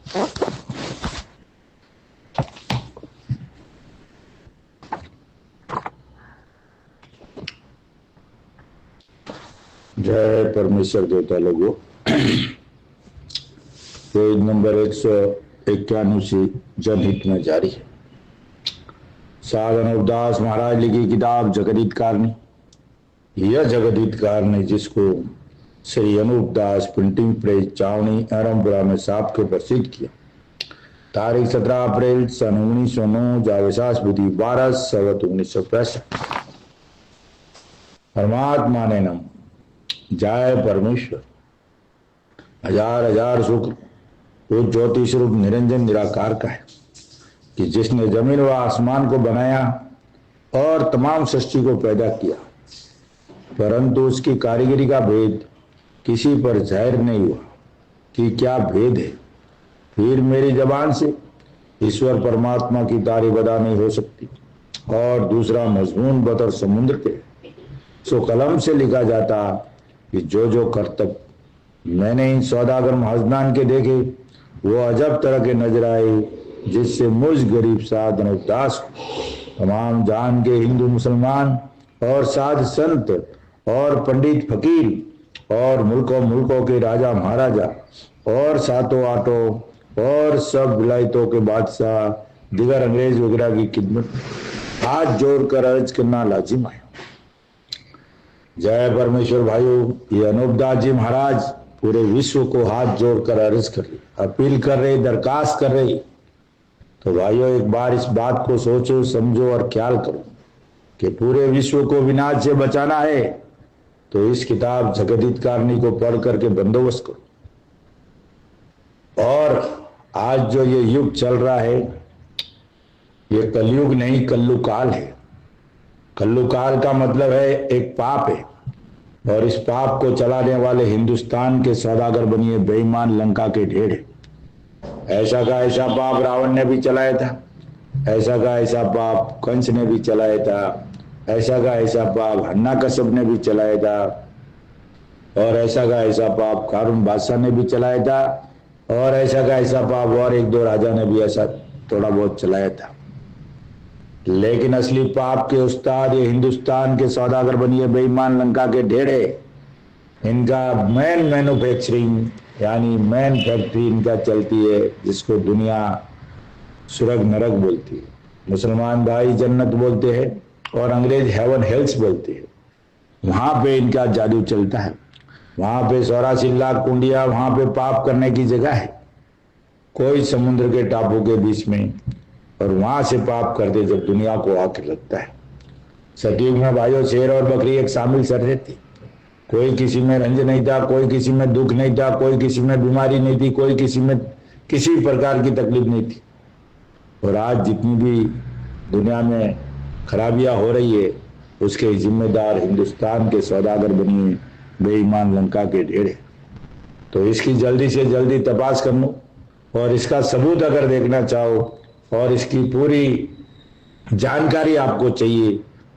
जय परमेश्वर देवता लोगों। पेज नंबर 191 से जनहित में जारी है। साध अनूपदास महाराज लिखी किताब जगदीत कारणी। यह जगदीत कारणी जिसको श्री अनूपदास प्रिंटिंग प्रेस चावनी अरमपुरा में साफ के प्रसिद्ध किया। तारीख 17 अप्रैल सन 1909 जावेसास बुद्धि 12 संवत 1965। परमात्मा ने नम। जय परमेश्वर। हजार हजार शुक्र वो ज्योति स्वरूप निरंजन निराकार का है कि जिसने जमीन व आसमान को बनाया और तमाम सृष्टि को पैदा किया, परंतु उसकी कारीगरी का भेद किसी पर जाहिर नहीं हुआ कि क्या भेद है। फिर मेरी जबान से ईश्वर परमात्मा की तारीफ अदा नहीं हो सकती। और दूसरा मजमून बतौर समुद्र के सो कलम से लिखा जाता कि जो जो कर्तव्य मैंने इन सौदागर महाजनान के देखे वो अजब तरह के नजर आए, जिससे मुझ गरीब साध अनूपदास को तमाम जान के हिंदू मुसलमान और साध संत और पंडित फकीर और मुल्कों के राजा महाराजा और सातों आठों और सब विलायतों के बादशाह दिगर अंग्रेज वगैरह की खिदमत हाथ जोड़कर अर्ज करना लाजिम है। जय परमेश्वर भाइयों, ये अनूपदास जी महाराज पूरे विश्व को हाथ जोड़कर अर्ज कर रही, अपील कर रहे, दरखास्त कर रही। तो भाइयों एक बार इस बात को सोचो, समझो और ख्याल करो कि पूरे विश्व को विनाश से बचाना है तो इस किताब जगदीत कारणी को पढ़ करके बंदोबस्त करो। और आज जो ये युग चल रहा है ये कलयुग नहीं कल्लू काल है। कल्लू काल का मतलब है एक पाप है और इस पाप को चलाने वाले हिंदुस्तान के सौदागर बनिए बेईमान लंका के ढेर है। ऐसा का ऐसा पाप रावण ने भी चलाया था, ऐसा का ऐसा पाप कंस ने भी चलाया था, ऐसा का ऐसा पाप हन्नाकश्यप ने भी चलाया था और ऐसा का ऐसा पाप कारून बादशाह ने भी चलाया था और ऐसा का ऐसा पाप और एक दो राजा ने भी ऐसा थोड़ा बहुत चलाया था। लेकिन असली पाप के उस्ताद ये हिंदुस्तान के सौदागर बनिए बेईमान लंका के ढेरे। इनका मेन मैन्युफैक्चरिंग यानी मेन फैक्ट्री इनका चलती है जिसको दुनिया स्वर्ग नरक बोलती है, मुसलमान भाई जन्नत बोलते हैं और अंग्रेज हेवन हेल्स बोलते हैं। वहां पे इनका जादू चलता है। वहां पे 84 लाख कुंडिया वहां पे पाप करने की जगह है, कोई समुद्र के टापू के बीच में, और वहां से पाप करते जब दुनिया को आकर लगता है। सतयुग में भाइयों शेर और बकरी एक शामिल सर रहती, कोई किसी में रंज नहीं था, कोई किसी में दुख नहीं था, कोई किसी में बीमारी नहीं थी, कोई किसी में किसी प्रकार की तकलीफ नहीं थी। और आज जितनी भी दुनिया में खराबियां हो रही है उसके जिम्मेदार हिंदुस्तान के सौदागर बनिए बेईमान लंका के ढेर। तो इसकी जल्दी से जल्दी तपास कर लो और इसका सबूत अगर देखना चाहो और इसकी पूरी जानकारी आपको चाहिए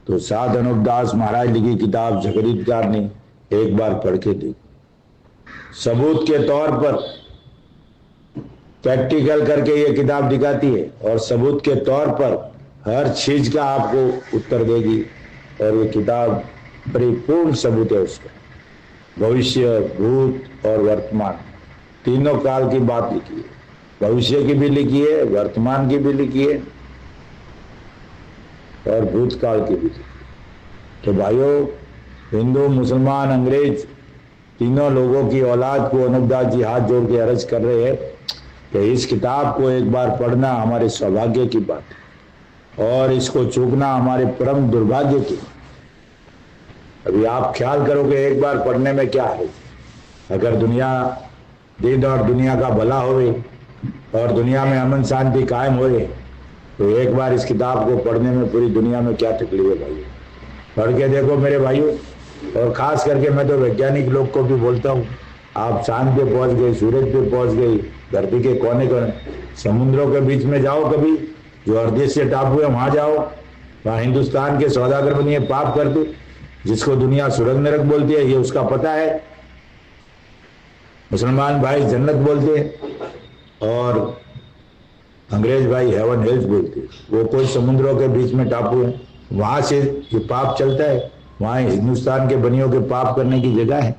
तो साध अनूपदास महाराज लिखी किताब जगदीत कारणी एक बार पढ़ के देखो। सबूत के तौर पर प्रैक्टिकल करके ये किताब दिखाती है और सबूत के तौर पर हर चीज का आपको उत्तर देगी। और ये किताब परिपूर्ण सबूत है उसका, भविष्य भूत और वर्तमान तीनों काल की बात लिखी है। भविष्य की भी लिखी है, वर्तमान की भी लिखी है और भूतकाल की भी लिखी है। तो भाइयों हिंदू मुसलमान अंग्रेज तीनों लोगों की औलाद को अनूपदास जी हाथ जोड़ के अर्ज कर रहे हैं कि इस किताब को एक बार पढ़ना हमारे सौभाग्य की बात है और इसको चूकना हमारे परम दुर्भाग्य की। अभी आप ख्याल करोगे एक बार पढ़ने में क्या है। अगर दुनिया दिन और दुनिया का भला होवे और दुनिया में अमन शांति कायम होए तो एक बार इस किताब को पढ़ने में पूरी दुनिया में क्या तकलीफ है भाइयों। पढ़ के देखो मेरे भाइयों। और खास करके मैं तो वैज्ञानिक लोग को भी बोलता हूँ, आप चांद पे पहुंच गए, सूरज पे पहुंच गई, धरती के कोने कोने समुद्रों के बीच में जाओ, कभी जो अदृश्य टापू है वहां जाओ, वहां हिंदुस्तान के सौदागर बनिए पाप कर दो जिसको दुनिया स्वर्ग नरक बोलती है, ये उसका पता है। मुसलमान भाई जन्नत बोलते हैं और अंग्रेज भाई हेवन हिल्स बोलते, वो कोई समुद्रों के बीच में टापू है, वहां से ये पाप चलता है, वहां हिंदुस्तान के बनियों के पाप करने की जगह है।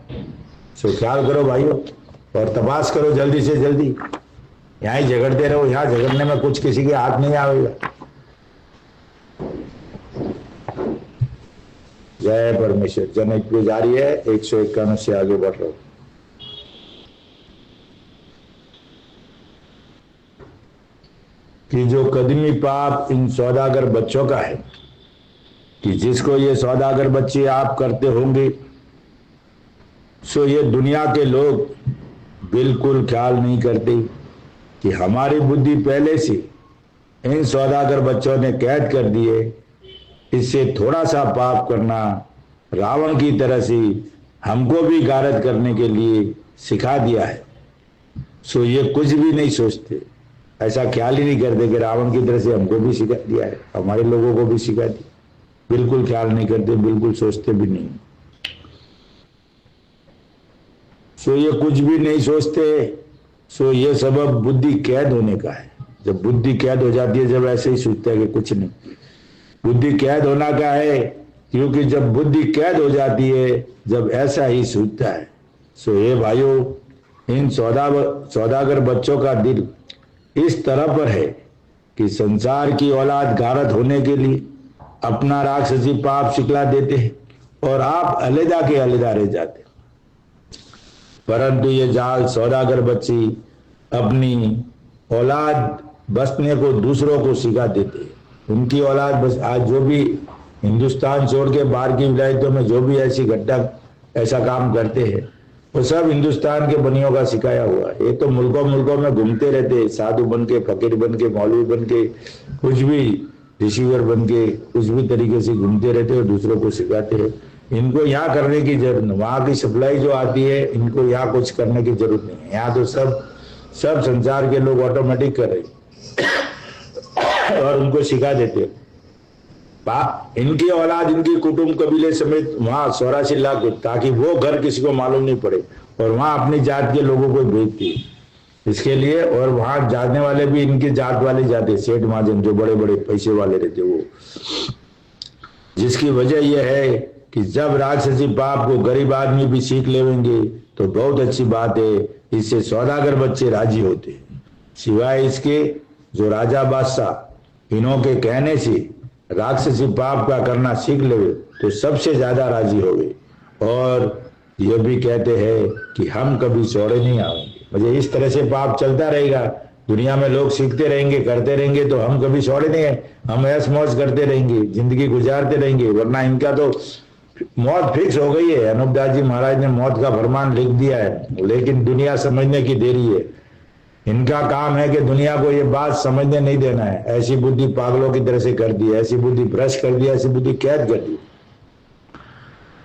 सो ख्याल करो भाइयों और तपास करो जल्दी से जल्दी। यहाँ ही झगड़ते रहो, यहाँ झगड़ने में कुछ किसी के हाथ नहीं आवेगा। जय परमेश्वर। जनहित जारी है, 151 से आगे बढ़ रहा हूं। कि जो कदमी पाप इन सौदागर बच्चों का है, कि जिसको ये सौदागर बच्चे आप करते होंगे, सो ये दुनिया के लोग बिल्कुल ख्याल नहीं करते कि हमारी बुद्धि पहले से इन सौदागर बच्चों ने कैद कर दिए। इससे थोड़ा सा पाप करना रावण की तरह से हमको भी गारद करने के लिए सिखा दिया है। सो ये कुछ भी नहीं सोचते, ऐसा ख्याल ही नहीं करते कि रावण की तरह से हमको भी सिखा दिया है, हमारे लोगों को भी सिखा दिया। बिल्कुल ख्याल नहीं करते, बिल्कुल सोचते भी नहीं। सो ये कुछ भी नहीं सोचते। सो ये सबब बुद्धि कैद होने का है। जब बुद्धि कैद हो जाती है, जब ऐसे ही सोचता है कि कुछ नहीं, बुद्धि कैद होना का है, क्योंकि जब बुद्धि कैद हो जाती है, जब ऐसा ही सोचता है। सो ये भाइयों, इन सौदागर बच्चों का दिल इस तरह पर है कि संसार की औलाद गारद होने के लिए अपना राक्षसी पाप सिखला देते हैं और आप अलग के अलग रह जाते हैं। परंतु ये जाल सौदागर बच्ची अपनी औलाद बसने को दूसरों को सिखा देते हैं। उनकी औलाद बस आज जो भी हिंदुस्तान छोड़ के बाहर की विलायतों में जो भी ऐसी घटना ऐसा काम करते हैं, वो सब हिंदुस्तान के बनियों का सिखाया हुआ है। ये तो मुल्कों मुल्कों में घूमते रहते, साधु बन के, फकीर बन के, मौलवी बन के, कुछ भी रिसीवर बन के, कुछ भी तरीके से घूमते रहते और दूसरों को सिखाते हैं। इनको यहाँ करने की जरूरत नहीं, वहां की सप्लाई जो आती है, इनको यहाँ कुछ करने की जरूरत नहीं है। यहाँ तो सब संसार के लोग ऑटोमेटिक कर रहे और उनको सिखा देते। इनकी औलाद, इनकी कुटुंब कबीले समेत वहां 84 लाख, ताकि वो घर किसी को मालूम नहीं पड़े, और वहां अपनी जात के लोगों को भेजती है इसके लिए। और वहां जाने वाले भी इनकी जात वाले जाते, सेठ महाजन जो बड़े बड़े पैसे वाले रहते वो। जिसकी वजह यह है कि जब राक्षसी पाप को गरीब आदमी भी सीख लेंगे तो बहुत अच्छी बात है, इससे सौदागर बच्चे राजी होते हैं। सिवाय इसके जो राजा बादशाह इन्हों के कहने से राक्षसी पाप का करना सीख ले तो सबसे ज्यादा राजी हो गए और ये भी कहते हैं कि हम कभी सौड़े नहीं आएंगे। मुझे इस तरह से पाप चलता रहेगा, दुनिया में लोग सीखते रहेंगे, करते रहेंगे, तो हम कभी सौड़े नहीं है, हम ऐश मौज करते रहेंगे, जिंदगी गुजारते रहेंगे। वरना इनका तो मौत फिक्स हो गई है। अनूपदास जी महाराज ने मौत का फरमान लिख दिया है, लेकिन दुनिया समझने की देरी है। इनका काम है कि दुनिया को ये बात समझने नहीं देना है। ऐसी बुद्धि पागलों की तरह से कर दी, ऐसी बुद्धि भ्रष्ट कर दिया, ऐसी बुद्धि कैद कर दी।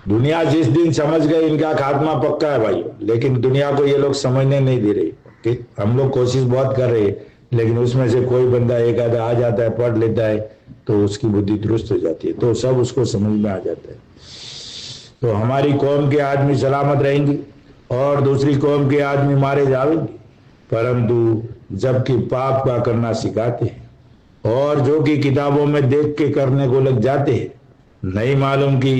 दुनिया जिस दिन समझ गई इनका खात्मा पक्का है भाई, लेकिन दुनिया को ये लोग समझने नहीं दे रहे। कि हम लोग कोशिश बहुत कर रहे हैं, लेकिन उसमें से कोई बंदा एक आधा आ जाता है, पढ़ लेता है, तो उसकी बुद्धि दुरुस्त हो जाती है, तो सब उसको समझ में आ जाता है। तो हमारी कौम के आदमी सलामत रहेंगे और दूसरी कौम के आदमी मारे जाएंगे। परंतु जबकि पाप का करना सिखाते हैं और जो कि किताबों में देख के करने को लग जाते हैं, नहीं मालूम कि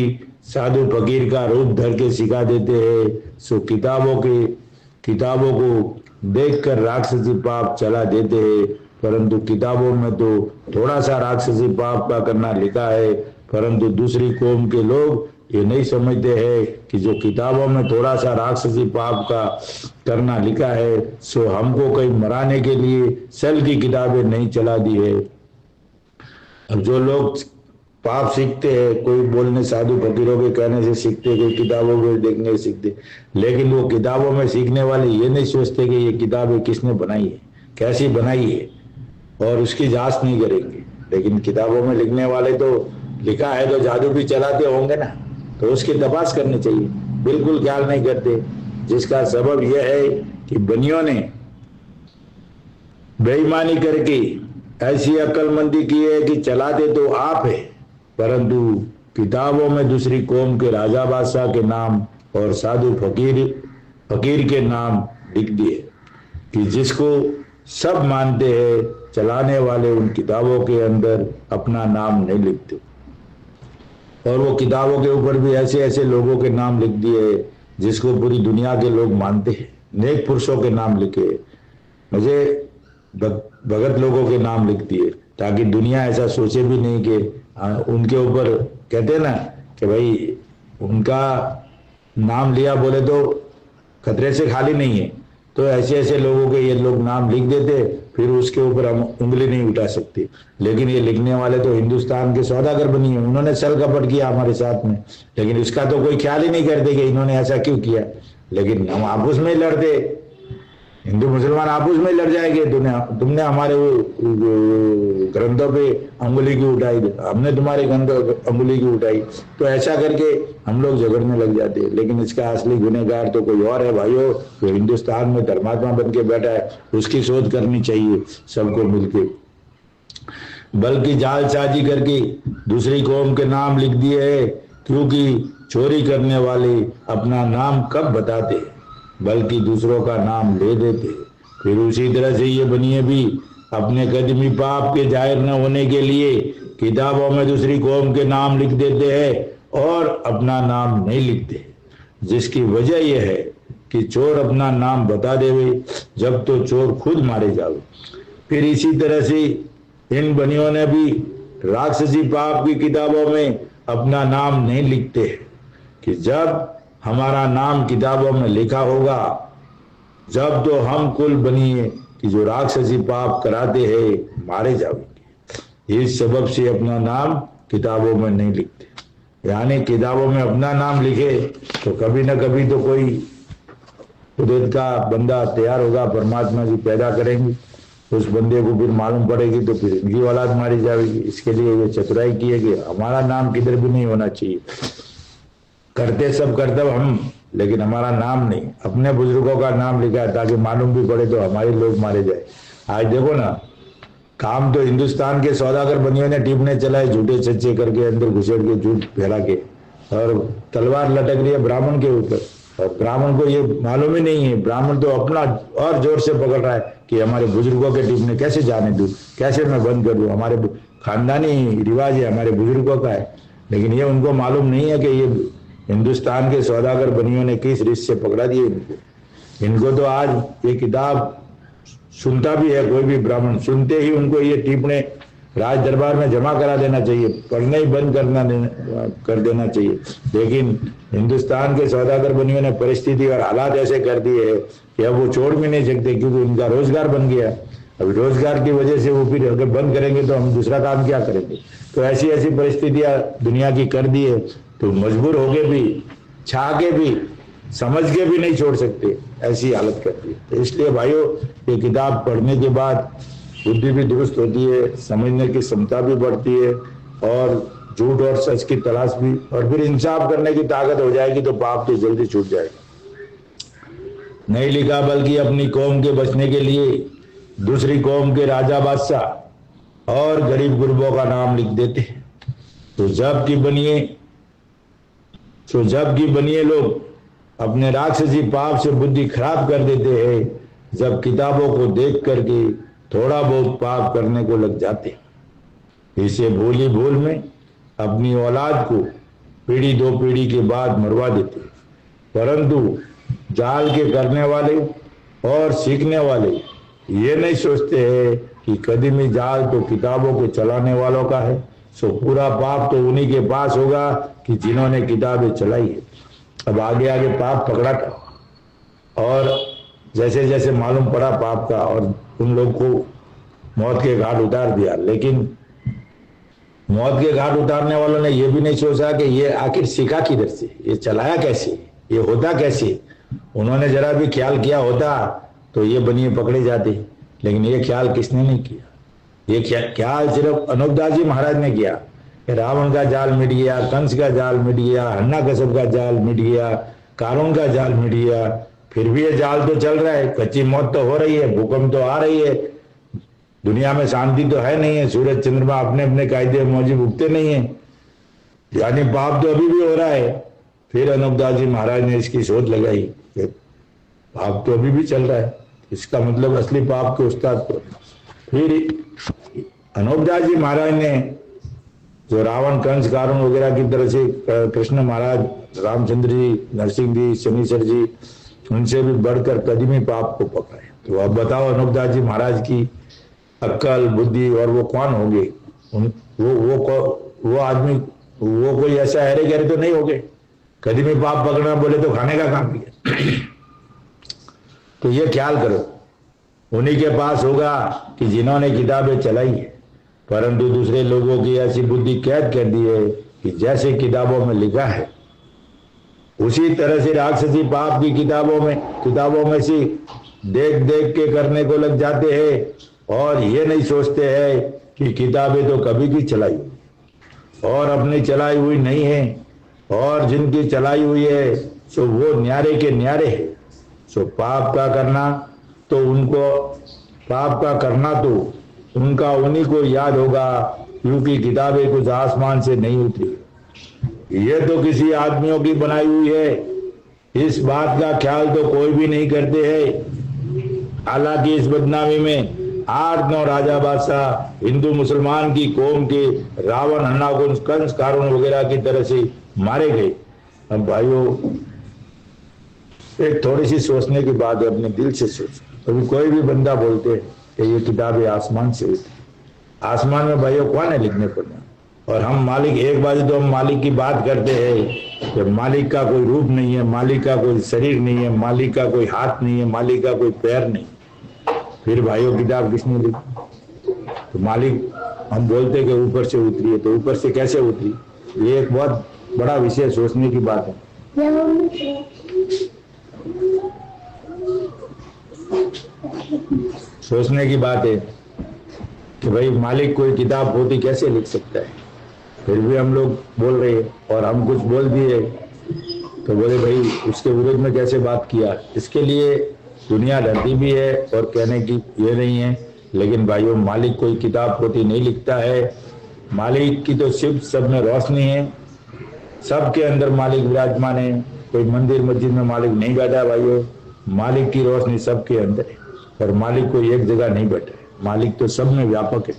साधु फकीर का रूप धर के सिखा देते हैं। सो किताबों को देखकर राक्षसी पाप चला देते हैं। परंतु किताबों में तो थोड़ा सा राक्षसी पाप का करना लिखा है, परंतु दूसरी कौम के लोग ये नहीं समझते हैं कि जो किताबों में थोड़ा सा राक्षसी पाप का करना लिखा है, सो हमको कहीं मराने के लिए सेल की किताबें नहीं चला दी है। अब जो लोग पाप सीखते हैं, कोई बोलने साधु फकीरों के कहने से सीखते, कोई किताबों में देखने से सीखते, लेकिन वो किताबों में सीखने वाले ये नहीं सोचते कि ये किताबें किसने बनाई है, कैसी बनाई है, और उसकी जांच नहीं करेंगे। लेकिन किताबों में लिखने वाले तो लिखा है तो जादू भी चलाते होंगे ना, तो उसकी तपास करनी चाहिए। बिल्कुल ख्याल नहीं करते, जिसका सबब यह है कि बनियों ने बेईमानी करके ऐसी अक्लमंदी की है कि चलाते तो आप है, परंतु किताबों में दूसरी कौम के राजा बादशाह के नाम और साधु फकीर के नाम लिख दिए कि जिसको सब मानते हैं, चलाने वाले उन किताबों के अंदर अपना नाम नहीं लिखते। और वो किताबों के ऊपर भी ऐसे ऐसे लोगों के नाम लिख दिए जिसको पूरी दुनिया के लोग मानते हैं। नेक पुरुषों के नाम लिखे, मुझे भगत लोगों के नाम लिख दिए, ताकि दुनिया ऐसा सोचे भी नहीं कि उनके ऊपर, कहते हैं ना कि भाई उनका नाम लिया बोले तो खतरे से खाली नहीं है। तो ऐसे ऐसे लोगों के ये लोग नाम लिख देते, फिर उसके ऊपर हम उंगली नहीं उठा सकते। लेकिन ये लिखने वाले तो हिंदुस्तान के सौदागर बनी है, उन्होंने छल कपट किया हमारे साथ में, लेकिन इसका तो कोई ख्याल ही नहीं करते कि इन्होंने ऐसा क्यों किया। लेकिन हम आपस में लड़ते, हिंदू मुसलमान आपस में लड़ जाएंगे, तुमने हमारे ग्रंथों पे अंगुली की उठाई, हमने तुम्हारे ग्रंथों अंगुली की उठाई, तो ऐसा करके हम लोग झगड़ने लग जाते हैं। लेकिन इसका असली गुनहगार तो कोई और है भाइयों, जो हिंदुस्तान में धर्मात्मा बन के बैठा है, उसकी शोध करनी चाहिए सबको मिलके। बल्कि जालसाजी करके दूसरी कौम के नाम लिख दिए है, क्योंकि चोरी करने वाले अपना नाम कब बताते, बल्कि दूसरों का नाम ले देते। फिर उसी तरह से ये बनिए भी अपने कदमी पाप के जाहिर न होने के लिए किताबों में दूसरी कौम के नाम लिख देते हैं और अपना नाम नहीं लिखते, जिसकी वजह यह है कि चोर अपना नाम बता देवे, जब तो चोर खुद मारे जावे। फिर इसी तरह से इन बनियों ने भी राक्षसी पाप की किताबों में अपना नाम नहीं लिखते कि जब हमारा नाम किताबों में लिखा होगा, जब तो हम कुल बनिए कि जो राक्षसी पाप कराते हैं मारे जाएंगे। इस सबब से अपना नाम किताबों में नहीं लिखते। यानी किताबों में अपना नाम लिखे तो कभी न कभी तो कोई खुद का बंदा तैयार होगा, परमात्मा जी पैदा करेंगे, उस बंदे को फिर मालूम पड़ेगी तो फिर इनकी औलाद मारी जाएगी। इसके लिए ये चतुराई की है कि हमारा नाम किधर भी नहीं होना चाहिए। करते सब कर्तव्य हम, लेकिन हमारा नाम नहीं, अपने बुजुर्गों का नाम लिखा है ताकि मालूम भी पड़े तो हमारे लोग मारे जाए। आज देखो ना, काम तो हिंदुस्तान के सौदागर बनियों ने टीपने चलाए, झूठे सच्चे करके अंदर घुसेड़ के झूठ फैला के, और तलवार लटक रही है ब्राह्मण के ऊपर, और ब्राह्मण को ये मालूम ही नहीं है। ब्राह्मण तो अपना और जोर से पकड़ रहा है कि हमारे बुजुर्गों के टीपने कैसे जाने दूं, कैसे मैं बंद कर दूं, हमारे खानदानी रिवाज है, हमारे बुजुर्गों का है। लेकिन ये उनको मालूम नहीं है कि ये हिंदुस्तान के सौदागर बनियों ने किस रिश्ते से पकड़ा दिए इनको। तो आज ये किताब सुनता भी है कोई भी ब्राह्मण, सुनते ही उनको ये टिप्पणी राज दरबार में जमा करा देना चाहिए, पढ़ना ही बंद कर देना चाहिए। लेकिन हिंदुस्तान के सौदागर बनियों ने परिस्थिति और हालात ऐसे कर दिए है कि अब वो छोड़ भी नहीं सकते, क्योंकि उनका रोजगार बन गया। अब रोजगार की वजह से वो फिर अगर बंद करेंगे तो हम दूसरा काम क्या करेंगे। तो ऐसी ऐसी परिस्थितियां दुनिया की कर दी है, तो मजबूर होके भी, चाह के भी, समझ के भी नहीं छोड़ सकते, ऐसी हालत करती है। तो इसलिए भाइयों, ये किताब पढ़ने के बाद बुद्धि भी दुरुस्त होती है, समझने की क्षमता भी बढ़ती है, और झूठ और सच की तलाश भी, और फिर इंसाफ करने की ताकत हो जाएगी, तो पाप तो जल्दी छूट जाएगा। नहीं लिखा, बल्कि अपनी कौम के बचने के लिए दूसरी कौम के राजा बादशाह और गरीब गुरबों का नाम लिख देते। तो जब की बनिए लोग अपने राक्षसी पाप से बुद्धि खराब कर देते हैं, जब किताबों को देख करके थोड़ा बहुत पाप करने को लग जाते, इसे भूली भूल में अपनी औलाद को पीढ़ी दो पीढ़ी के बाद मरवा देते। परंतु जाल के करने वाले और सीखने वाले ये नहीं सोचते हैं कि कदीमी जाल तो किताबों को चलाने वालों का है, सो पूरा पाप तो उन्हीं के पास होगा कि जिन्होंने किताबें चलाई है। अब आगे आगे पाप पकड़ा था, और जैसे जैसे मालूम पड़ा पाप का, और उन लोग को मौत के घाट उतार दिया। लेकिन मौत के घाट उतारने वालों ने यह भी नहीं सोचा कि ये आखिर सीखा किधर से, ये चलाया कैसे, ये होता कैसे। उन्होंने जरा भी ख्याल किया होता तो ये बनिए पकड़े जाते, लेकिन ये ख्याल किसने नहीं किया। ये ख्याल सिर्फ अनूपदास जी महाराज ने किया कि रावण का जाल मिट गया, कंस का जाल मिट गया, हन्नाकश्यप का जाल मिट गया, कारून का जाल मिट गया। फिर भी ये जाल तो चल रहा है, कच्ची मौत तो हो रही है, भूकंप तो आ रही है, दुनिया में शांति तो है नहीं है, सूरज चंद्रमा अपने अपने कायदे मौजूद उगते नहीं है, यानी पाप तो अभी भी हो रहा है। फिर अनूपदास जी महाराज ने इसकी शोध लगाई कि पाप तो अभी भी चल रहा है, इसका मतलब असली पाप के उस्ताद को। फिर अनूपदास जी महाराज ने जो रावण कंस कारुण वगैरह की तरह से कृष्ण महाराज, रामचंद्र जी, नरसिंह जी, शनिश्चर जी, उनसे भी बढ़कर कदीमी पाप को पकड़े। तो अब बताओ अनूपदास जी महाराज की अक्ल बुद्धि और वो कौन होंगे? वो आदमी, वो कोई ऐसा हरे गहरे तो नहीं हो गए। कदीमी पाप पकड़ना बोले तो खाने का काम किया। तो ये ख्याल करो, उन्हीं के पास होगा कि जिन्होंने किताबें चलाई है, परंतु दूसरे लोगों की ऐसी बुद्धि कैद कर दी है कि जैसे किताबों में लिखा है उसी तरह से राक्षसी पाप की किताबों में से देख देख के करने को लग जाते हैं और ये नहीं सोचते हैं कि किताबें तो कभी की चलाई और अपनी चलाई हुई नहीं है, और जिनकी चलाई हुई है सो वो न्यारे के न्यारे है। सो पाप का करना तो उनका उन्हीं को याद होगा, क्योंकि किताबें कुछ आसमान से नहीं उतरी, ये तो किसी आदमियों की बनाई हुई है। इस बात का ख्याल तो कोई भी नहीं करते हैं। हालांकि इस बदनामी में 8-9 राजा बादशाह हिंदू मुसलमान की कौम के रावण, हन्नाकुंज, कंस, कारुण वगैरह की तरह से मारे गए। अब भाइयों, एक थोड़ी सी सोचने की बात है, अपने दिल से सोचो। अभी कोई भी बंदा बोलते हैं कि ये किताबें आसमान से उतरी, आसमान में भाइयों कौन है लिखने पढ़ना? और हम मालिक, एक बार तो हम मालिक की बात करते हैं कि मालिक का कोई रूप नहीं है, मालिक का कोई शरीर नहीं है, मालिक का कोई हाथ नहीं है, मालिक का कोई पैर नहीं। फिर भाइयों किताब किसने लिखी? तो मालिक हम बोलते कि ऊपर से उतरी है, तो ऊपर से कैसे उतरी? ये एक बहुत बड़ा विषय सोचने की बात है। सोचने की बात है कि भाई मालिक कोई किताब होती कैसे लिख सकता है? फिर भी हम लोग बोल रहे हैं, और हम कुछ बोल दिए तो बोले भाई उसके विरोध में कैसे बात किया। इसके लिए दुनिया डरती भी है और कहने की ये नहीं है। लेकिन भाइयों, मालिक कोई किताब पोती नहीं लिखता है। मालिक की तो सिर्फ सब में रोशनी है, सबके अंदर मालिक विराजमान है। कोई मंदिर मस्जिद में मालिक नहीं बैठा भाइयों, मालिक की रोशनी सबके अंदर है। और मालिक कोई एक जगह नहीं बैठा है, मालिक तो सब में व्यापक है।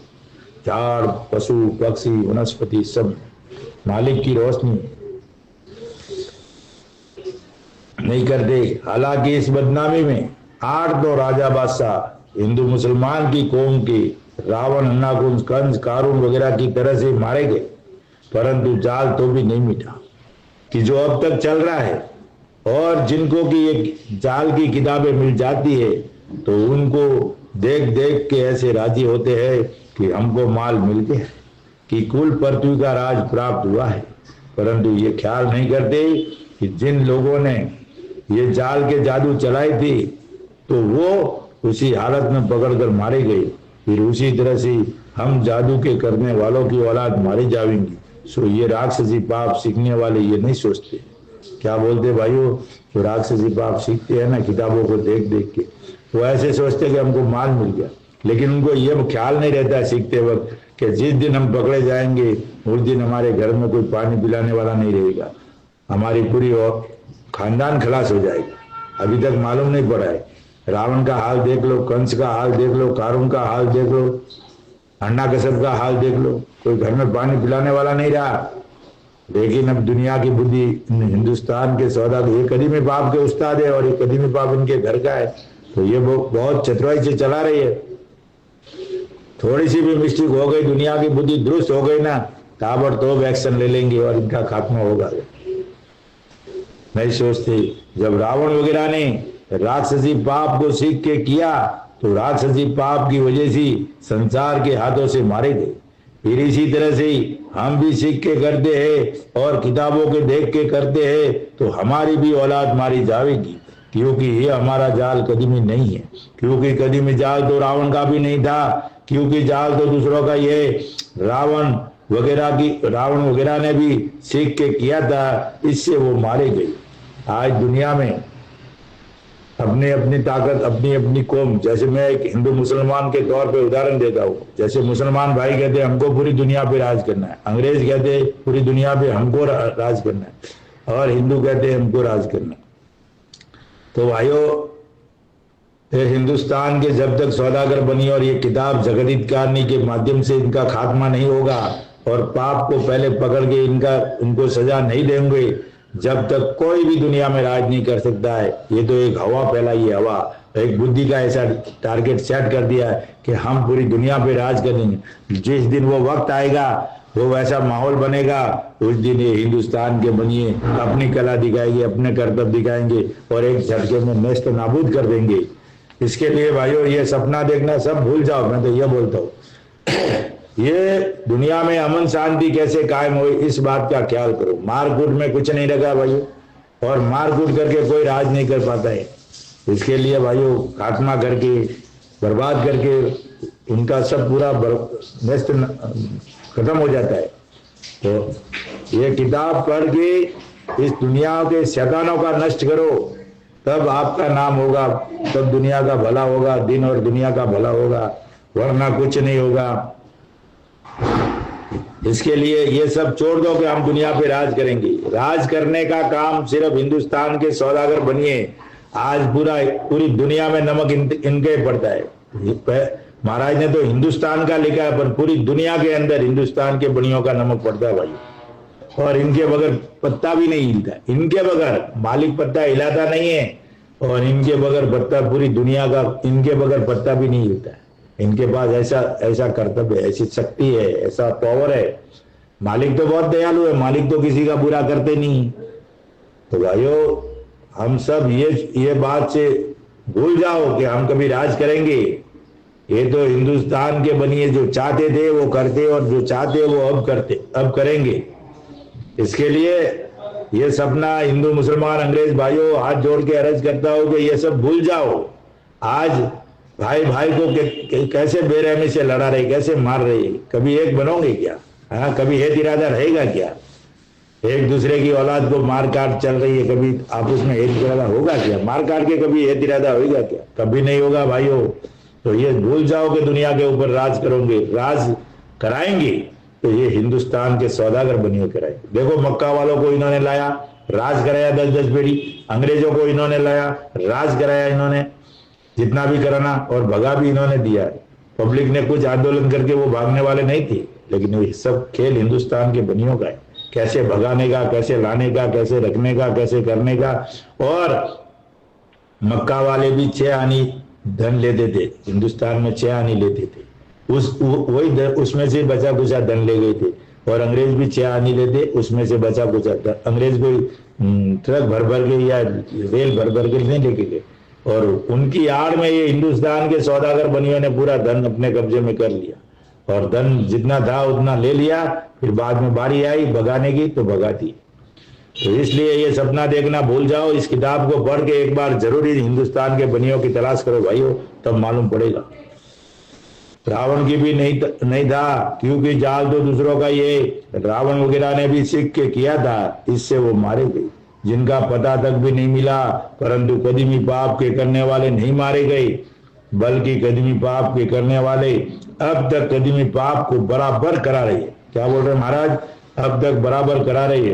झाड़, पशु, पक्षी, वनस्पति, सब मालिक की रोशनी नहीं करते। हालांकि इस बदनामी में 8-9 राजा बादशाह हिंदू मुसलमान की कौम के रावण, हन्नाकुंज, कंस, कारुण वगैरह की तरह से मारे गए, परंतु जाल तो भी नहीं मिटा कि जो अब तक चल रहा है। और जिनको की एक जाल की किताबें मिल जाती है तो उनको देख देख के ऐसे राजी होते हैं कि हमको माल मिल गया, कि कुल पृथ्वी का राज प्राप्त हुआ है। परंतु ये ख्याल नहीं करते कि जिन लोगों ने ये जाल के जादू चलाई थी तो वो उसी हालत में पकड़कर मारे गए। फिर उसी तरह से हम जादू के करने वालों की औलाद मारी जाएंगी। सो ये राक्षसी पाप सीखने वाले ये नहीं सोचते। क्या बोलते भाइयों, जो राक्षसी पाप सीखते हैं ना किताबों को देख देख के, वो ऐसे सोचते कि हमको माल मिल गया। लेकिन उनको ये ख्याल नहीं रहता है सीखते वक्त कि जिस दिन हम पकड़े जाएंगे उस दिन हमारे घर में कोई पानी पिलाने वाला नहीं रहेगा, हमारी पूरी और खानदान खलास हो जाएगा। अभी तक मालूम नहीं पड़ा है। रावण का हाल देख लो, कंस का हाल देख लो, कारुण का हाल देख लो, हन्नाकश्यप का हाल देख लो, कोई घर में पानी पिलाने वाला नहीं रहा। लेकिन अब दुनिया की बुद्धि, हिंदुस्तान के सौदा, ये कदीमी पाप के उस्ताद है और ये कदीमी पाप इनके घर का है, तो ये बहुत चतुराई से चला रही है। थोड़ी सी भी मिस्टेक हो गई, दुनिया की बुद्धि दुरुस्त हो गई ना, ताबड़तोड़ एक्शन ले लेंगे और इनका खात्मा होगा। नहीं सोचते। जब रावण वगैरह ने राक्षसी पाप को सीख के किया तो राक्षसी पाप की वजह से संसार के हाथों से मारे गए। फिर इसी तरह से हम भी सीख के करते हैं और किताबों के देख के करते हैं तो हमारी भी औलाद मारी जाएगी, क्योंकि ये हमारा जाल कदीमी नहीं है। क्योंकि कदीमी जाल तो रावण का भी नहीं था, क्योंकि जाल तो दूसरों का ये रावण वगैरह ने भी सीख के किया था, इससे वो मारे गए। आज दुनिया में अपनी अपनी ताकत, अपनी अपनी कौम, जैसे मैं एक हिंदू मुसलमान के तौर पे उदाहरण देता हूँ। जैसे मुसलमान भाई कहते हैं हमको पूरी दुनिया पे राज करना है, अंग्रेज कहते हैं पूरी दुनिया पे हमको राज करना है, और हिंदू कहते हैं हमको राज करना है। तो भाइयों, ये हिंदुस्तान के जब तक सौदागर बनी और ये किताब जगदीत कारणी के माध्यम से इनका खात्मा नहीं होगा और पाप को पहले पकड़ के इनको सजा नहीं देंगे, जब तक कोई भी दुनिया में राज नहीं कर सकता है। ये तो एक हवा फैलाई है, हवा। एक बुद्धि का ऐसा टारगेट सेट कर दिया है कि हम पूरी दुनिया पे राज करेंगे। जिस दिन वो वक्त आएगा, वो वैसा माहौल बनेगा, उस दिन ये हिंदुस्तान के बनिए अपनी कला दिखाएंगे, अपने कर्तव्य दिखाएंगे और एक झटके में नेस्त नाबूद कर देंगे। इसके लिए भाइयों ये सपना देखना सब भूल जाओ। मैं तो ये बोलता हूँ ये दुनिया में अमन शांति कैसे कायम हो, इस बात का ख्याल करो। मारकूट में कुछ नहीं रखा भाइयों, और मारकूट करके कोई राज नहीं कर पाता है। इसके लिए भाइयों खात्मा करके, बर्बाद करके उनका सब पूरा नेस्त खत्म हो जाता है। तो ये किताब पढ़ के इस दुनिया के शैतानों का नष्ट करो, तब आपका नाम होगा, तब दुनिया का भला होगा, दिन और दुनिया का भला होगा, वरना कुछ नहीं होगा। इसके लिए ये सब छोड़ दो कि हम दुनिया पे राज करेंगे। राज करने का काम सिर्फ हिंदुस्तान के सौदागर बनिए। आज पूरी दुनिया में नमक इनके पड़ता है। महाराज ने तो हिंदुस्तान का लिखा है, पर पूरी दुनिया के अंदर हिंदुस्तान के बनियों का नमक पड़ता है भाई। और इनके बगैर पत्ता भी नहीं हिलता। इनके बगैर मालिक पत्ता हिलाता नहीं है, और इनके बगैर पत्ता पूरी दुनिया का, इनके बगैर पत्ता भी नहीं हिलता है। इनके पास ऐसा कर्तव्य है, ऐसी शक्ति है, ऐसा पावर है। मालिक तो बहुत दयालु है, मालिक तो किसी का बुरा करते नहीं। तो भाइयों हम सब ये बात से भूल जाओ कि हम कभी राज करेंगे। ये तो हिंदुस्तान के बनिए जो चाहते थे वो करते, और जो चाहते वो अब करेंगे। इसके लिए ये सपना हिंदू मुसलमान अंग्रेज भाइयों हाथ जोड़ के अर्ज करता हूं कि ये सब भूल जाओ। आज भाई भाई को कैसे बेरहमी से लड़ा रहे, कैसे मार रहे, कभी एक बनोगे क्या? हाँ, कभी हेत इरादा रहेगा क्या? एक दूसरे की औलाद को मार काट चल रही है, कभी आपस में हेत इरादा होगा क्या? मार काट के कभी हेत इरादा होगा क्या? कभी नहीं होगा भाइयों। तो ये भूल जाओ कि दुनिया के ऊपर राज करोगे, राज कराएंगे तो ये हिंदुस्तान के सौदागर बनिए कराएंगे। देखो मक्का वालों को इन्होंने लाया, राज कराया 10-10 पीढ़ी। अंग्रेजों को इन्होंने लाया, राज कराया इन्होंने जितना भी कराना, और भगा भी इन्होंने दिया। पब्लिक ने कुछ आंदोलन करके वो भागने वाले नहीं थे, लेकिन ये सब खेल हिंदुस्तान के बनियों का है। कैसे भगाने का, कैसे लाने का, कैसे रखने का, कैसे करने का। और मक्का वाले भी 6 आनी धन लेते थे, हिंदुस्तान में 6 आनी लेते थे। वही उसमें से बचा कुचा धन ले गए थे। और अंग्रेज भी 6 आनी लेते, उसमें से बचा कुचा। अंग्रेज कोई ट्रक भर भर के या रेल भर भर के नहीं लेके गए, और उनकी आड़ में ये हिंदुस्तान के सौदागर बनियों ने पूरा धन अपने कब्जे में कर लिया, और धन जितना था उतना ले लिया। फिर बाद में बारी आई भगाने की तो भगा दी। तो इसलिए ये सपना देखना भूल जाओ। इस किताब को पढ़ के एक बार जरूरी हिंदुस्तान के बनियों की तलाश करो भाइयों, तब मालूम पड़ेगा। रावण की भी नहीं था, क्योंकि जाल तो दूसरों का ये रावण वगैरह ने भी सीख के किया था, इससे वो मारे गए। जिनका पता तक भी नहीं मिला, परंतु कदीमी पाप के करने वाले नहीं मारे गए, बल्कि कदीमी पाप के करने वाले अब तक कदीमी पाप को बराबर करा रही है। क्या बोल रहे महाराज? अब तक बराबर करा रही है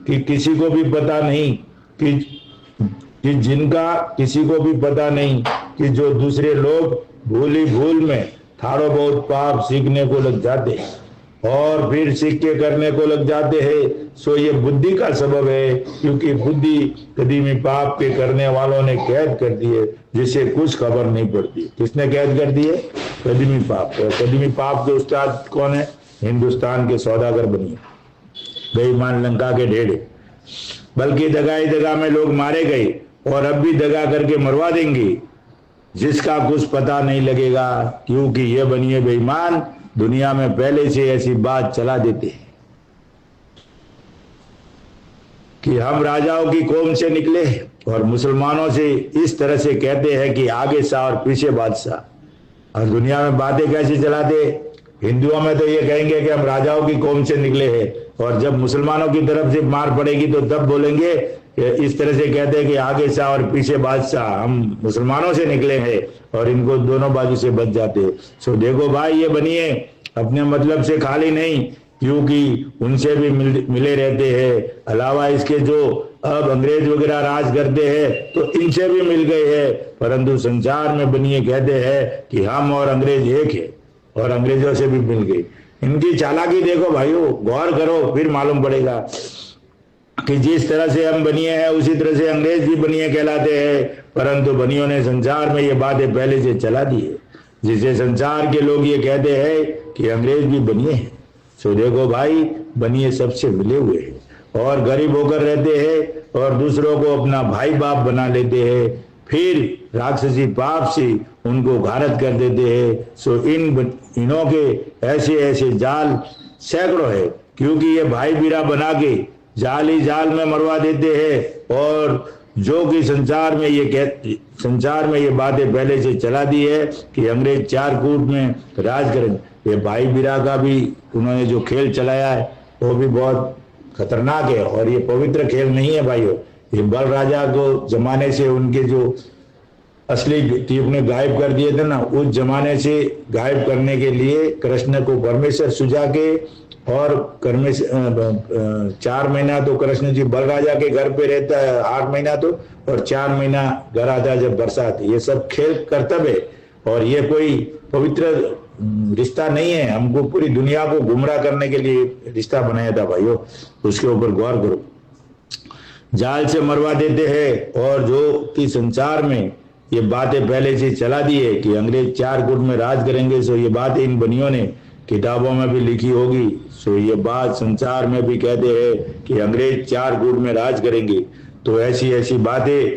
कि किसी को भी पता नहीं कि जिनका किसी को भी पता नहीं कि जो दूसरे लोग भूल में थोड़ा बहुत पाप सीखने को लग जाते और फिर सीख के करने को लग जाते हैं, सो ये बुद्धि का सबब है। क्योंकि बुद्धि कदीमी पाप के करने वालों ने कैद कर दी है, जिसे कुछ खबर नहीं पड़ती। किसने कैद कर दी है? कदीमी पाप। तो कदीमी पाप के उस्ताद कौन है? हिंदुस्तान के सौदागर बनिए, बेईमान लंका के ढेड़े। बल्कि दगाई दगा में लोग मारे गए, और अब भी दगा करके मरवा देंगे, जिसका कुछ पता नहीं लगेगा। क्योंकि ये बनिए बेईमान दुनिया में पहले से ऐसी बात चला देते हैं कि हम राजाओं की कौम से निकले, और मुसलमानों से इस तरह से कहते हैं कि आगे शाह और पीछे बादशाह। और दुनिया में बातें कैसी चलाते? हिंदुओं में तो ये कहेंगे कि हम राजाओं की कौम से निकले हैं, और जब मुसलमानों की तरफ से मार पड़ेगी तो तब बोलेंगे कि इस तरह से कहते हैं कि आगे शाह और पीछे बादशाह, हम मुसलमानों से निकले हैं, और इनको दोनों बाजू से बच जाते हैं। सो देखो भाई, ये बनिए अपने मतलब से खाली नहीं, क्योंकि उनसे भी मिले रहते हैं। अलावा इसके जो अब अंग्रेज वगैरह राज करते हैं तो इनसे भी मिल गए हैं, परंतु संसार में बनिए कहते हैं कि हम और अंग्रेज एक है, और अंग्रेजों से भी मिल गए। इनकी चालाकी देखो भाइयों, गौर करो, फिर मालूम पड़ेगा कि जिस तरह से हम बनिए हैं उसी तरह से अंग्रेज भी बनिए कहलाते हैं, परंतु बनियों ने संसार में ये बातें पहले से चला दी है, जिसे संसार के लोग ये कहते हैं कि अंग्रेज भी बनिए हैं। सो देखो भाई, बनिए सबसे मिले हुए हैं और गरीब होकर रहते हैं और दूसरों को अपना भाई बाप बना लेते हैं, फिर राक्षसी पाप से उनको घारत कर देते हैं। सो इनों के ऐसे ऐसे जाल सैकड़ों है, क्योंकि ये भाई बीरा बना के जाल ही जाल में मरवा देते हैं। और जो कि संसार में ये बातें पहले से चला दी है कि अंग्रेज चार कूट में राज करें। ये भाई बीरा का भी उन्होंने जो खेल चलाया है वो भी बहुत खतरनाक है, और ये पवित्र खेल नहीं है भाइयों। ये बल राजा को जमाने से उनके जो असली टीप ने गायब कर दिए थे ना, उस जमाने से गायब करने के लिए कृष्ण को परमेश्वर सुझा के, और 4 महीना तो कृष्ण जी बल राजा के घर पे रहता है, 8 महीना तो, और 4 महीना घर आता जब बरसात। ये सब खेल कर्तव्य है, और ये कोई पवित्र रिश्ता नहीं है। हमको पूरी दुनिया को गुमराह करने के लिए रिश्ता बनाया था भाइयों, उसके ऊपर गौर करो। जाल से मरवा देते हैं, और जो कि संसार में ये बातें पहले से चला दी है कि अंग्रेज 4 गुट में राज करेंगे। सो ये बात इन बनियों ने किताबों में भी लिखी होगी। सो ये बात संसार में भी कहते हैं कि अंग्रेज 4 गुट में राज करेंगे। तो ऐसी ऐसी बातें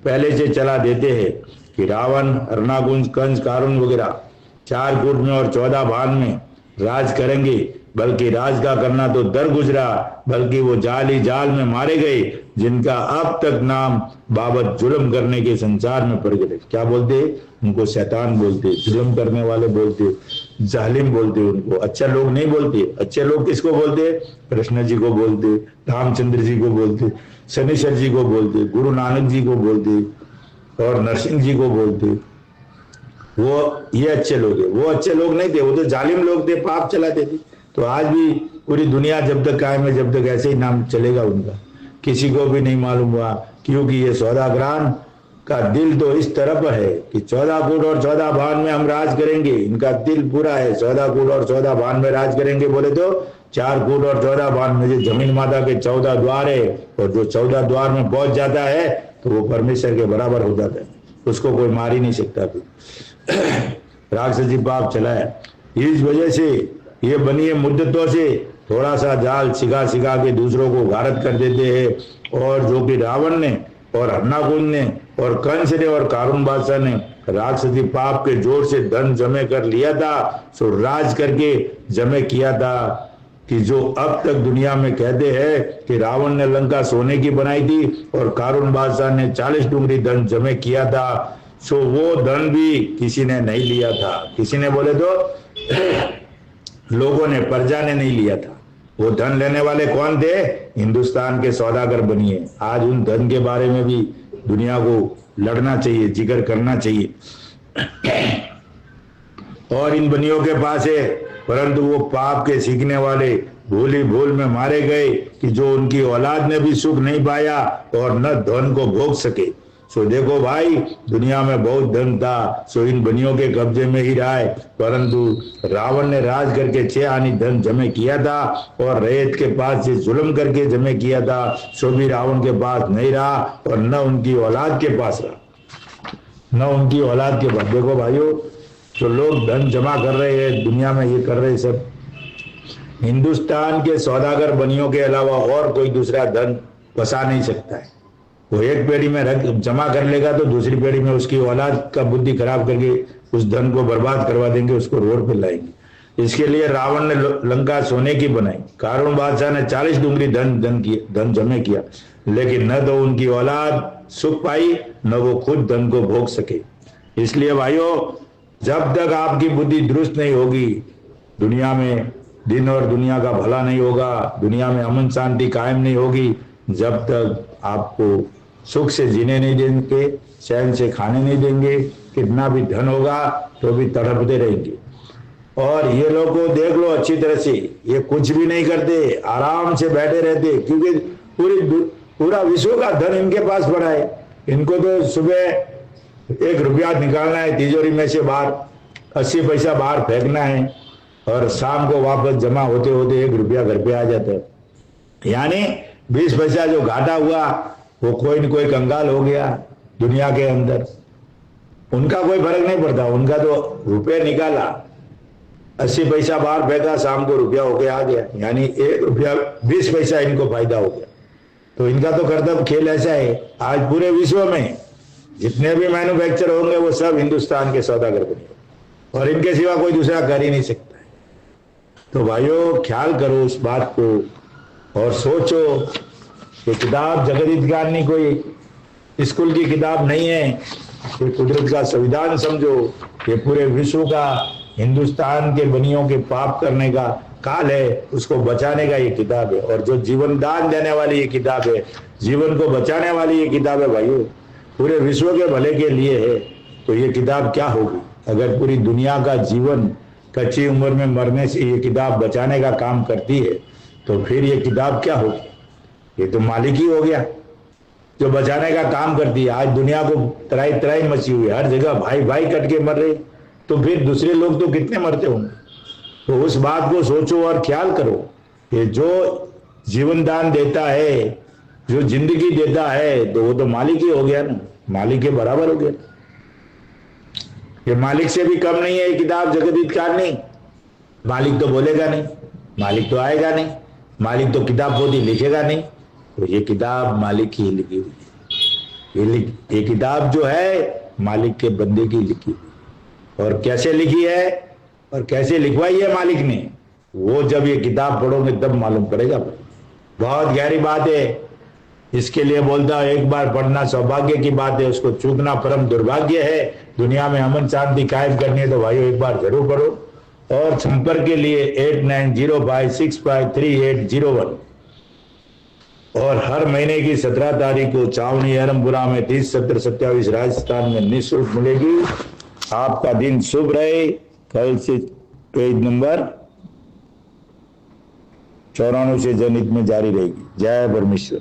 पहले से चला देते हैं कि रावण, हरणाकुंज, कंस, कारुण वगैरह 4 गुट में और 14 भान में राज करेंगे। बल्कि राज का करना तो दर गुजरा, बल्कि वो जाल ही जाल में मारे गए, जिनका अब तक नाम बाबत जुल्म करने के संसार में पड़ गए। क्या बोलते? उनको शैतान बोलते, जुल्म करने वाले बोलते, जालिम बोलते उनको। अच्छा लोग नहीं बोलते। अच्छे लोग किसको बोलते? कृष्ण जी को बोलते, रामचंद्र जी को बोलते, शनिश्चर जी को बोलते, गुरु नानक जी को बोलते, और नरसिंह जी को बोलते। वो ये अच्छे लोग है। वो अच्छे लोग नहीं थे, वो तो जालिम लोग थे, पाप चलाते थे। तो आज भी पूरी दुनिया जब तक कायम है, जब तक ऐसे ही नाम चलेगा उनका, किसी को भी नहीं मालूम हुआ। क्योंकि ये सौदागरान का दिल तो इस तरफ है कि 14 कूट और 14 भान में हम राज करेंगे। इनका दिल पूरा है 14 कूट और 14 भान में राज करेंगे। बोले तो 4 कूट और 14 भान में जो जमीन माता के 14 द्वार है, और जो 14 द्वार में पहुंच जाता है तो वो परमेश्वर के बराबर हो जाता है, उसको कोई मार ही नहीं सकता। राक्षसी पाप चलाया, इस वजह से ये बनिए मुद्दतों से थोड़ा सा जाल सिखा सिखा के दूसरों को घारत कर देते हैं। और जो कि रावण ने और हरणाकुंज ने और कंस ने और कारुण बादशाह ने राक्षसी पाप के जोर से धन जमे कर लिया था। सो राज करके जमे किया था कि जो अब तक दुनिया में कहते हैं कि रावण ने लंका सोने की बनाई थी और कारुण बादशाह ने 40 डूंगरी धन जमे किया था। सो वो धन भी किसी ने नहीं लिया था। किसी ने बोले तो लोगों ने, प्रजा ने नहीं लिया था। वो धन लेने वाले कौन थे? हिंदुस्तान के सौदागर बनिए। आज उन धन के बारे में भी दुनिया को लड़ना चाहिए, जिक्र करना चाहिए। और इन बनियों के पास है, परंतु वो पाप के सीखने वाले भूल ही भूल में मारे गए कि जो उनकी औलाद ने भी सुख नहीं पाया और न धन को भोग सके। सो देखो भाई, दुनिया में बहुत धन था, सो इन बनियों के कब्जे में ही रहा है। परंतु रावण ने राज करके 6 आनी धन जमे किया था और रैयत के पास से जुल्म करके जमे किया था। सो भी रावण के पास नहीं रहा और न उनकी औलाद के पास रहा, न उनकी औलाद के पास। देखो भाइयों, जो लोग धन जमा कर रहे हैं दुनिया में, ये कर रहे हैं सब हिंदुस्तान के सौदागर बनियों के अलावा और कोई दूसरा धन बसा नहीं सकता है। वो एक पेड़ी में रख जमा कर लेगा तो दूसरी पेड़ी में उसकी औलाद का बुद्धि खराब करके उस धन को बर्बाद करवा देंगे, उसको रोड पे लाएंगे। इसके लिए रावण ने लंका सोने की बनाई, कारुण बादशाह ने 40 डूंगरी धन जमे किया, लेकिन न तो उनकी औलाद सुख पाई न वो खुद धन को भोग सके। इसलिए भाइयों, जब तक आपकी बुद्धि दुरुस्त नहीं होगी, दुनिया में दिन और दुनिया का भला नहीं होगा, दुनिया में अमन शांति कायम नहीं होगी, जब तक आपको सुख से जीने नहीं देंगे, चैन से खाने नहीं देंगे, कितना भी धन होगा तो भी तड़पते रहेंगे। और ये लोग को देख लो अच्छी तरह से, ये कुछ भी नहीं करते, आराम से बैठे रहते, क्योंकि पूरा विश्व का धन इनके पास पड़ा है। इनको तो सुबह 1 रुपया निकालना है तिजोरी में से बाहर, 80 पैसा बाहर फेंकना है, और शाम को वापस जमा होते होते 1 रुपया घर पे आ जाता है। यानी 20 पैसा जो घाटा हुआ वो कोई न कोई कंगाल हो गया दुनिया के अंदर। उनका कोई फर्क नहीं पड़ता, उनका तो रुपये निकाला, 80 पैसा बाहर फेंका, शाम को रुपया होके आ गया, यानी 1 रुपया 20 पैसा इनको फायदा हो गया। तो इनका तो कर्तव्य खेल ऐसा है। आज पूरे विश्व में जितने भी मैन्युफैक्चर होंगे वो सब हिंदुस्तान के सौदागर बने, और इनके सिवा कोई दूसरा कर ही नहीं सकता है। तो भाइयों, ख्याल करो उस बात को और सोचो कि किताब जगत हित ज्ञानी कोई स्कूल की किताब नहीं है, ये कुदरत का संविधान समझो। ये पूरे विश्व का, हिंदुस्तान के बनियों के पाप करने का काल है, उसको बचाने का ये किताब है। और जो जीवन दान देने वाली ये किताब है, जीवन को बचाने वाली ये किताब है भाइयों, पूरे विश्व के भले के लिए है। तो ये किताब क्या होगी अगर पूरी दुनिया का जीवन कच्ची उम्र में मरने से ये किताब बचाने का काम करती है, तो फिर ये किताब क्या होगी? ये तो मालिक ही हो गया जो बचाने का काम करती है। आज दुनिया को तराई तराई मची हुई है, हर जगह भाई भाई कट के मर रहे, तो फिर दूसरे लोग तो कितने मरते होंगे। तो उस बात को सोचो और ख्याल करो कि जो जीवन दान देता है, जो जिंदगी देता है, तो वो तो मालिक ही हो गया ना, मालिक के बराबर हो गया। ये मालिक से भी कम नहीं है ये किताब जगत हित ज्ञानी। मालिक तो बोलेगा नहीं, मालिक तो आएगा नहीं, मालिक तो किताब पोथी लिखेगा नहीं। तो ये किताब मालिक की लिखी हुई है। ये किताब जो है मालिक के बंदे की लिखी हुई। और कैसे लिखी है और कैसे लिखवाई है मालिक ने, वो जब ये किताब पढ़ोगे तब मालूम पड़ेगा। बहुत गहरी बात है। इसके लिए बोलता हूं, एक बार पढ़ना सौभाग्य की बात है, उसको चूकना परम दुर्भाग्य है। दुनिया में अमन शांति कायम करनी है तो भाइयों एक बार जरूर पढ़ो। और संपर्क के लिए 8905653801। और हर महीने की 17 तारीख को चावनी अरमपुरा में 30 सत्र 27 राजस्थान में निःशुल्क मिलेगी। आपका दिन शुभ रहे। कल से पेज नंबर 94 से जनहित में जारी रहेगी। जय परमेश्वर।